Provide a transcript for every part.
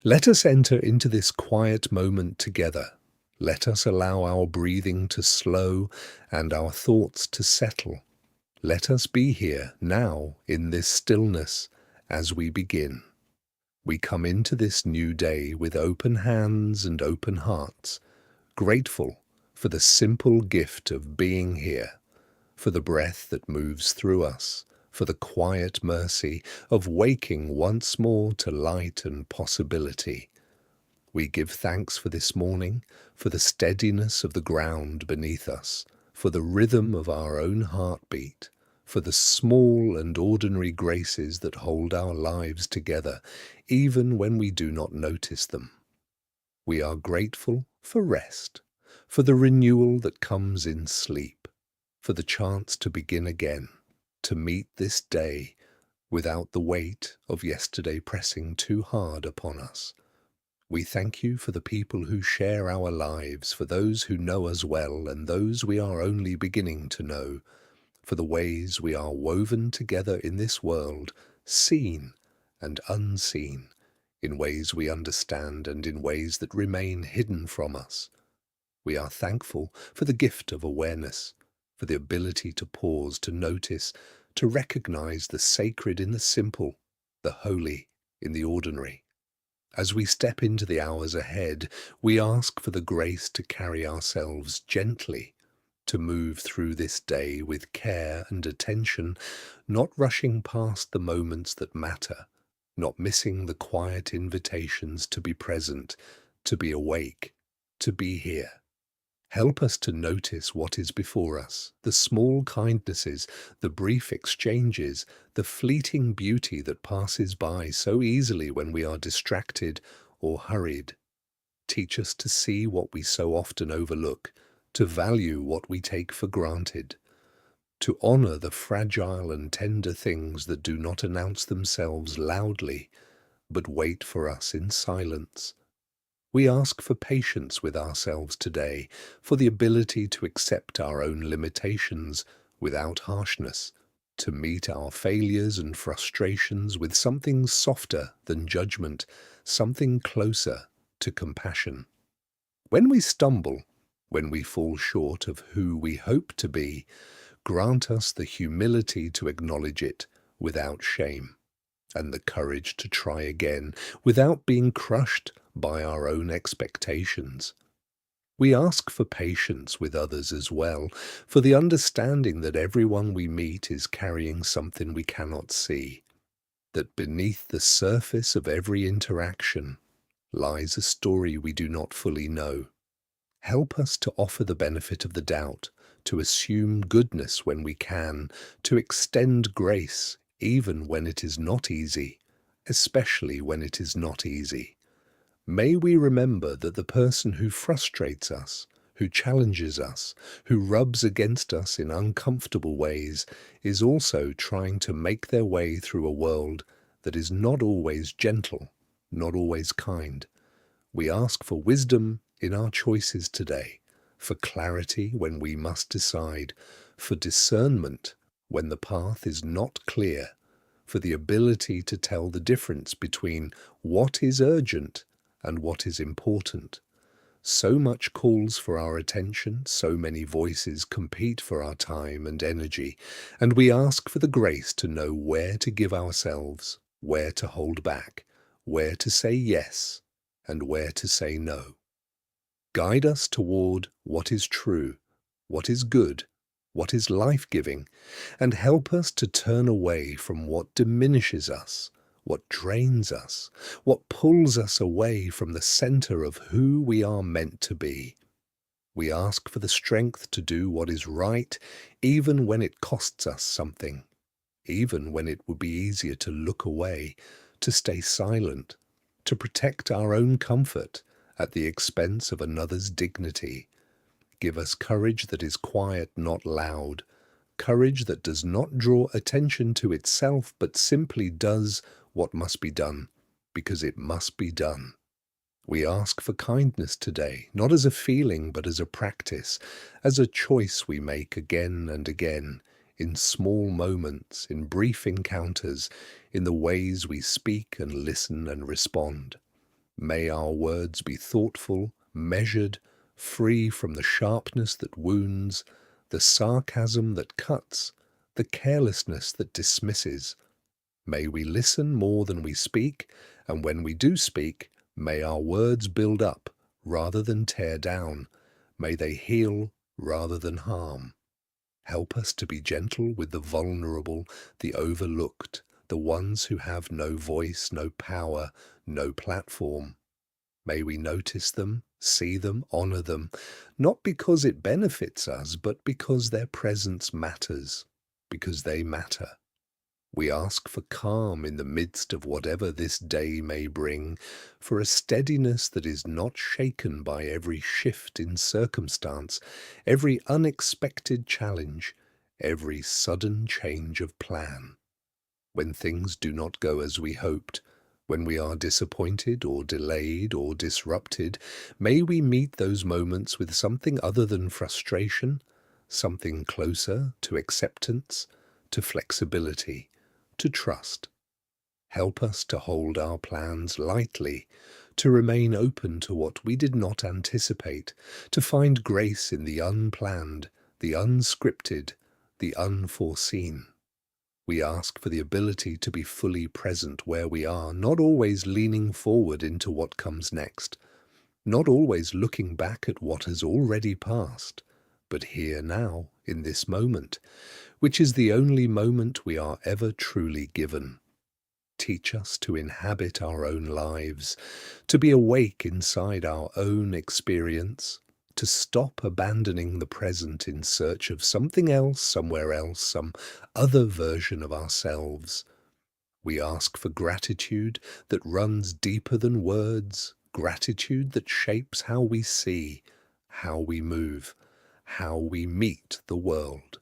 Let us enter into this quiet moment together. Let us allow our breathing to slow and our thoughts to settle. Let us be here now in this stillness as we begin. We come into this new day with open hands and open hearts, grateful for the simple gift of being here, for the breath that moves through us, for the quiet mercy of waking once more to light and possibility. We give thanks for this morning, for the steadiness of the ground beneath us, for the rhythm of our own heartbeat, for the small and ordinary graces that hold our lives together, even when we do not notice them. We are grateful for rest, for the renewal that comes in sleep, for the chance to begin again, to meet this day without the weight of yesterday pressing too hard upon us. We thank you for the people who share our lives, for those who know us well and those we are only beginning to know, for the ways we are woven together in this world, seen and unseen, in ways we understand and in ways that remain hidden from us. We are thankful for the gift of awareness, for the ability to pause, to notice, to recognize the sacred in the simple, the holy in the ordinary. As we step into the hours ahead, we ask for the grace to carry ourselves gently, to move through this day with care and attention, not rushing past the moments that matter, not missing the quiet invitations to be present, to be awake, to be here. Help us to notice what is before us, the small kindnesses, the brief exchanges, the fleeting beauty that passes by so easily when we are distracted or hurried. Teach us to see what we so often overlook, to value what we take for granted, to honor the fragile and tender things that do not announce themselves loudly, but wait for us in silence. We ask for patience with ourselves today, for the ability to accept our own limitations without harshness, to meet our failures and frustrations with something softer than judgment, something closer to compassion. When we stumble, when we fall short of who we hope to be, grant us the humility to acknowledge it without shame, and the courage to try again without being crushed by our own expectations. We ask for patience with others as well, for the understanding that everyone we meet is carrying something we cannot see, that beneath the surface of every interaction lies a story we do not fully know. Help us to offer the benefit of the doubt, to assume goodness when we can, to extend grace even when it is not easy, especially when it is not easy. May we remember that the person who frustrates us, who challenges us, who rubs against us in uncomfortable ways, is also trying to make their way through a world that is not always gentle, not always kind. We ask for wisdom in our choices today, for clarity when we must decide, for discernment when the path is not clear, for the ability to tell the difference between what is urgent and what is important. So much calls for our attention, so many voices compete for our time and energy, and we ask for the grace to know where to give ourselves, where to hold back, where to say yes, and where to say no. Guide us toward what is true, what is good, what is life-giving, and help us to turn away from what diminishes us, what drains us, what pulls us away from the center of who we are meant to be. We ask for the strength to do what is right, even when it costs us something, even when it would be easier to look away, to stay silent, to protect our own comfort at the expense of another's dignity. Give us courage that is quiet, not loud, courage that does not draw attention to itself, but simply does what must be done, because it must be done. We ask for kindness today, not as a feeling, but as a practice, as a choice we make again and again, in small moments, in brief encounters, in the ways we speak and listen and respond. May our words be thoughtful, measured, free from the sharpness that wounds, the sarcasm that cuts, the carelessness that dismisses. May we listen more than we speak, and when we do speak, may our words build up rather than tear down. May they heal rather than harm. Help us to be gentle with the vulnerable, the overlooked, the ones who have no voice, no power, no platform. May we notice them, see them, honor them, not because it benefits us, but because their presence matters, because they matter. We ask for calm in the midst of whatever this day may bring, for a steadiness that is not shaken by every shift in circumstance, every unexpected challenge, every sudden change of plan. When things do not go as we hoped, when we are disappointed or delayed or disrupted, may we meet those moments with something other than frustration, something closer to acceptance, to flexibility, to trust. Help us to hold our plans lightly, to remain open to what we did not anticipate, to find grace in the unplanned, the unscripted, the unforeseen. We ask for the ability to be fully present where we are, not always leaning forward into what comes next, not always looking back at what has already passed, but here now, in this moment, which is the only moment we are ever truly given. Teach us to inhabit our own lives, to be awake inside our own experience, to stop abandoning the present in search of something else, somewhere else, some other version of ourselves. We ask for gratitude that runs deeper than words, gratitude that shapes how we see, how we move, how we meet the world.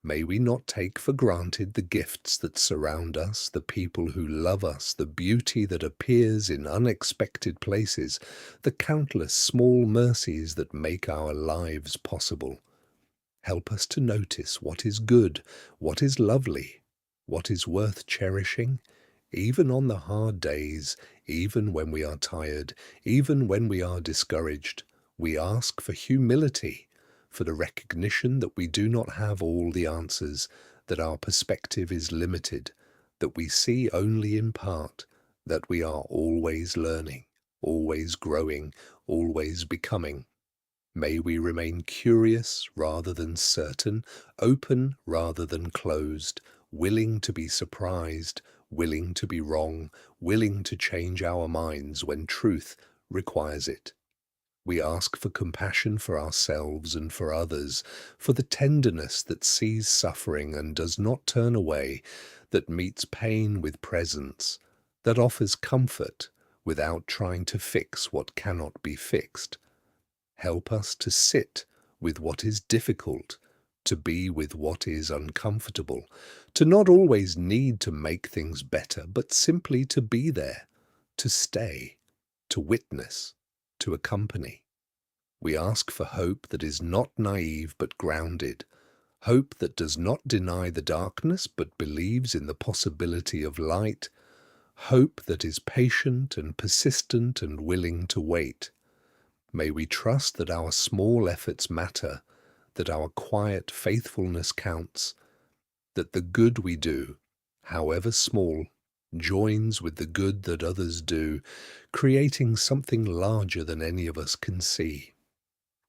May we not take for granted the gifts that surround us, the people who love us, the beauty that appears in unexpected places, the countless small mercies that make our lives possible. Help us to notice what is good, what is lovely, what is worth cherishing, even on the hard days, even when we are tired, even when we are discouraged. We ask for humility, for the recognition that we do not have all the answers, that our perspective is limited, that we see only in part, that we are always learning, always growing, always becoming. May we remain curious rather than certain, open rather than closed, willing to be surprised, willing to be wrong, willing to change our minds when truth requires it. We ask for compassion for ourselves and for others, for the tenderness that sees suffering and does not turn away, that meets pain with presence, that offers comfort without trying to fix what cannot be fixed. Help us to sit with what is difficult, to be with what is uncomfortable, to not always need to make things better, but simply to be there, to stay, to witness, to accompany. We ask for hope that is not naive but grounded, hope that does not deny the darkness but believes in the possibility of light, hope that is patient and persistent and willing to wait. May we trust that our small efforts matter, that our quiet faithfulness counts, that the good we do, however small, joins with the good that others do, creating something larger than any of us can see.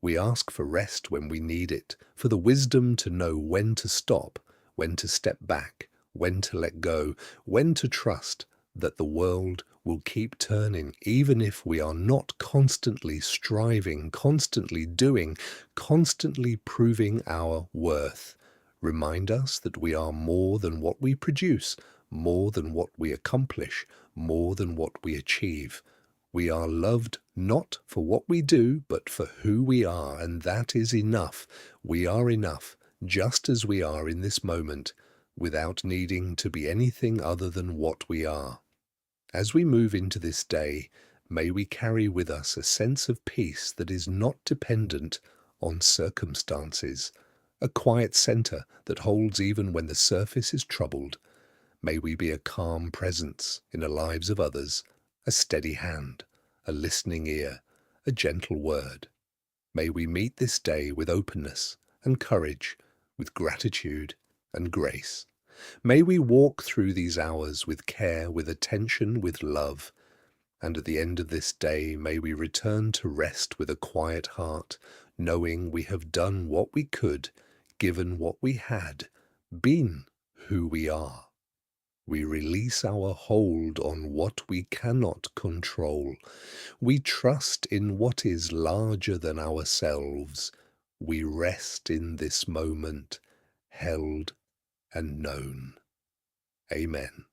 We ask for rest when we need it, for the wisdom to know when to stop, when to step back, when to let go, when to trust that the world will keep turning, even if we are not constantly striving, constantly doing, constantly proving our worth. Remind us that we are more than what we produce, more than what we accomplish, more than what we achieve. We are loved not for what we do, but for who we are, and that is enough. We are enough, just as we are in this moment, without needing to be anything other than what we are. As we move into this day, may we carry with us a sense of peace that is not dependent on circumstances, a quiet center that holds even when the surface is troubled. May we be a calm presence in the lives of others, a steady hand, a listening ear, a gentle word. May we meet this day with openness and courage, with gratitude and grace. May we walk through these hours with care, with attention, with love. And at the end of this day, may we return to rest with a quiet heart, knowing we have done what we could, given what we had, been who we are. We release our hold on what we cannot control. We trust in what is larger than ourselves. We rest in this moment, held and known. Amen.